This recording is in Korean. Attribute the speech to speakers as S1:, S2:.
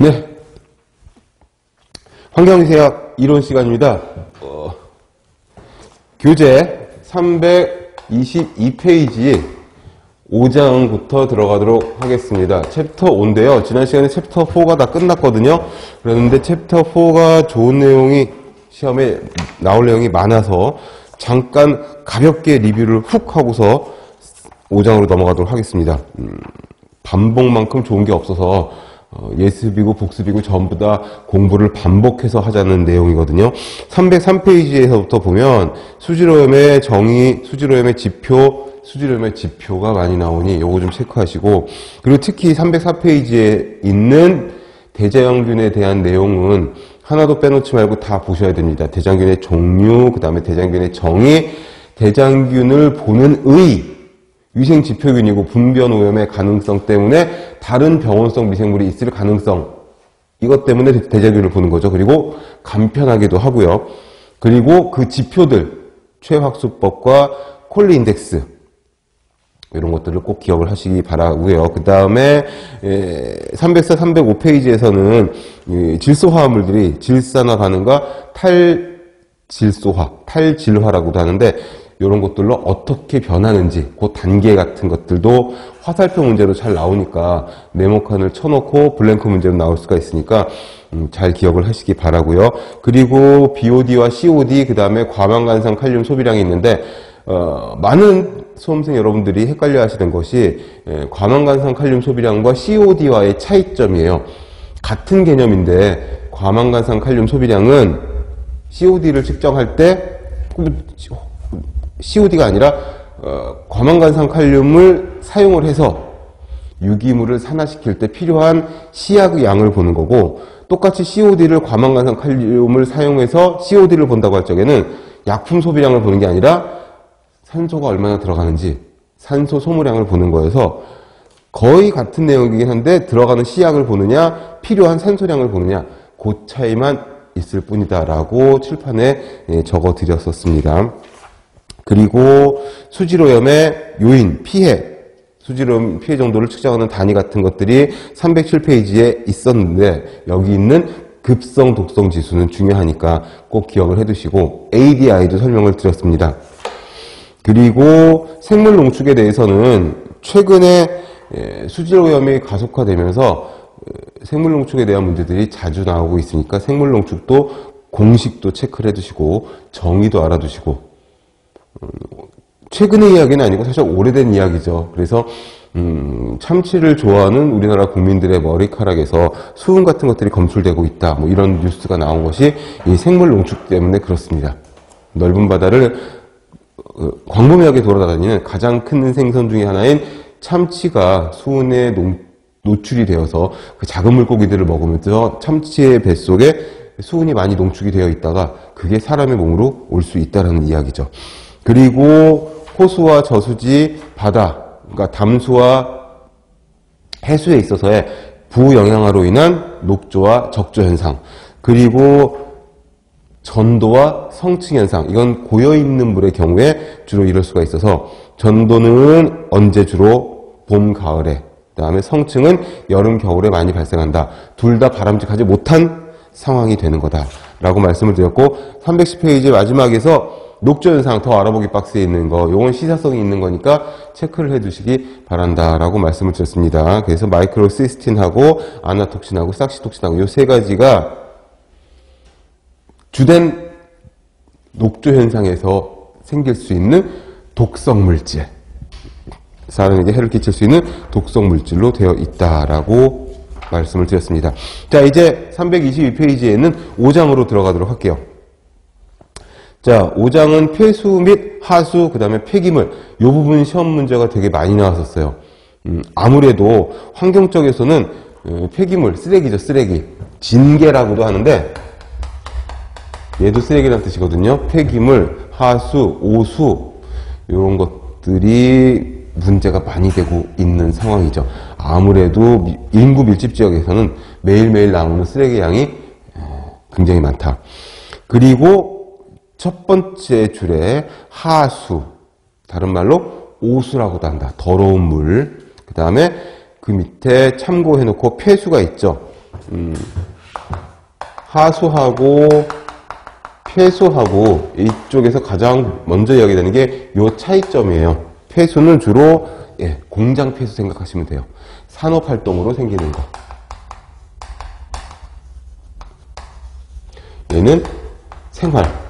S1: 네, 환경위생학 이론 시간입니다. 교재 322페이지 5장부터 들어가도록 하겠습니다. 챕터 5인데요. 지난 시간에 챕터 4가 다 끝났거든요. 그런데 챕터 4가 좋은 내용이 시험에 나올 내용이 많아서 잠깐 가볍게 리뷰를 훅 하고서 5장으로 넘어가도록 하겠습니다. 반복만큼 좋은 게 없어서 예습이고 복습이고 전부 다 공부를 반복해서 하자는 내용이거든요. 303페이지에서부터 보면 수질오염의 정의, 수질오염의 지표, 수질오염의 지표가 많이 나오니 요거 좀 체크하시고, 그리고 특히 304페이지에 있는 대장균에 대한 내용은 하나도 빼놓지 말고 다 보셔야 됩니다. 대장균의 종류, 그 다음에 대장균의 정의, 대장균을 보는 위생지표균이고 분변 오염의 가능성 때문에 다른 병원성 미생물이 있을 가능성, 이것 때문에 대장균을 보는 거죠. 그리고 간편하기도 하고요. 그리고 그 지표들, 최확수법과 콜리인덱스, 이런 것들을 꼭 기억을 하시기 바라고요. 그 다음에 304, 305페이지에서는 질소화합물들이 질산화 반응과 탈질소화, 탈질화라고도 하는데, 이런 것들로 어떻게 변하는지 그 단계 같은 것들도 화살표 문제로 잘 나오니까 네모칸을 쳐놓고 블랭크 문제로 나올 수가 있으니까 잘 기억을 하시기 바라고요. 그리고 BOD와 COD, 그 다음에 과망간상 칼륨 소비량이 있는데 많은 수험생 여러분들이 헷갈려 하시는 것이 과망간상 칼륨 소비량과 COD와의 차이점이에요. 같은 개념인데 과망간상 칼륨 소비량은 COD를 측정할 때 COD가 아니라 과망간상 칼륨을 사용을 해서 유기물을 산화시킬 때 필요한 시약의 양을 보는 거고, 똑같이 COD를 과망간상 칼륨을 사용해서 COD를 본다고 할 적에는 약품 소비량을 보는 게 아니라 산소가 얼마나 들어가는지 산소 소모량을 보는 거여서 거의 같은 내용이긴 한데 들어가는 시약을 보느냐 필요한 산소량을 보느냐, 그 차이만 있을 뿐이다 라고 칠판에 적어 드렸었습니다. 그리고 수질오염의 요인, 피해, 수질오염 피해 정도를 측정하는 단위 같은 것들이 307페이지에 있었는데, 여기 있는 급성 독성 지수는 중요하니까 꼭 기억을 해두시고, ADI도 설명을 드렸습니다. 그리고 생물 농축에 대해서는 최근에 수질오염이 가속화되면서 생물 농축에 대한 문제들이 자주 나오고 있으니까 생물 농축도 공식도 체크를 해두시고 정의도 알아두시고, 최근의 이야기는 아니고 사실 오래된 이야기죠. 그래서 참치를 좋아하는 우리나라 국민들의 머리카락에서 수은 같은 것들이 검출되고 있다, 뭐 이런 뉴스가 나온 것이 이 생물 농축 때문에 그렇습니다. 넓은 바다를 광범위하게 돌아다니는 가장 큰 생선 중에 하나인 참치가 수은에 노출이 되어서 그 작은 물고기들을 먹으면서 참치의 뱃속에 수은이 많이 농축이 되어 있다가 그게 사람의 몸으로 올 수 있다는 이야기죠. 그리고 호수와 저수지, 바다, 그러니까 담수와 해수에 있어서의 부영향화로 인한 녹조와 적조 현상, 그리고 전도와 성층 현상, 이건 고여있는 물의 경우에 주로 이럴 수가 있어서, 전도는 언제 주로 봄, 가을에, 그 다음에 성층은 여름, 겨울에 많이 발생한다. 둘 다 바람직하지 못한 상황이 되는 거다 라고 말씀을 드렸고, 310페이지 마지막에서 녹조현상 더 알아보기 박스에 있는 거, 요건 시사성이 있는 거니까 체크를 해두시기 바란다 라고 말씀을 드렸습니다. 그래서 마이크로시스틴하고 아나톡신하고 싹시톡신하고 요 세 가지가 주된 녹조현상에서 생길 수 있는 독성물질, 사람에게 해를 끼칠 수 있는 독성물질로 되어 있다라고 말씀을 드렸습니다. 자, 이제 322페이지에는 5장으로 들어가도록 할게요. 자, 5장은 폐수 및 하수, 그 다음에 폐기물, 이 부분 시험 문제가 되게 많이 나왔었어요. 아무래도 환경 쪽에서는 폐기물, 쓰레기죠, 쓰레기. 진계라고도 하는데, 얘도 쓰레기라는 뜻이거든요. 폐기물, 하수, 오수, 이런 것들이 문제가 많이 되고 있는 상황이죠. 아무래도 인구 밀집 지역에서는 매일매일 나오는 쓰레기 양이 굉장히 많다. 그리고 첫 번째 줄에 하수, 다른 말로 오수라고도 한다. 더러운 물. 그 다음에 그 밑에 참고해놓고 폐수가 있죠. 하수하고 폐수하고 이쪽에서 가장 먼저 이야기되는 게 요 차이점이에요. 폐수는 주로 공장 폐수 생각하시면 돼요. 산업활동으로 생기는 거. 얘는 생활.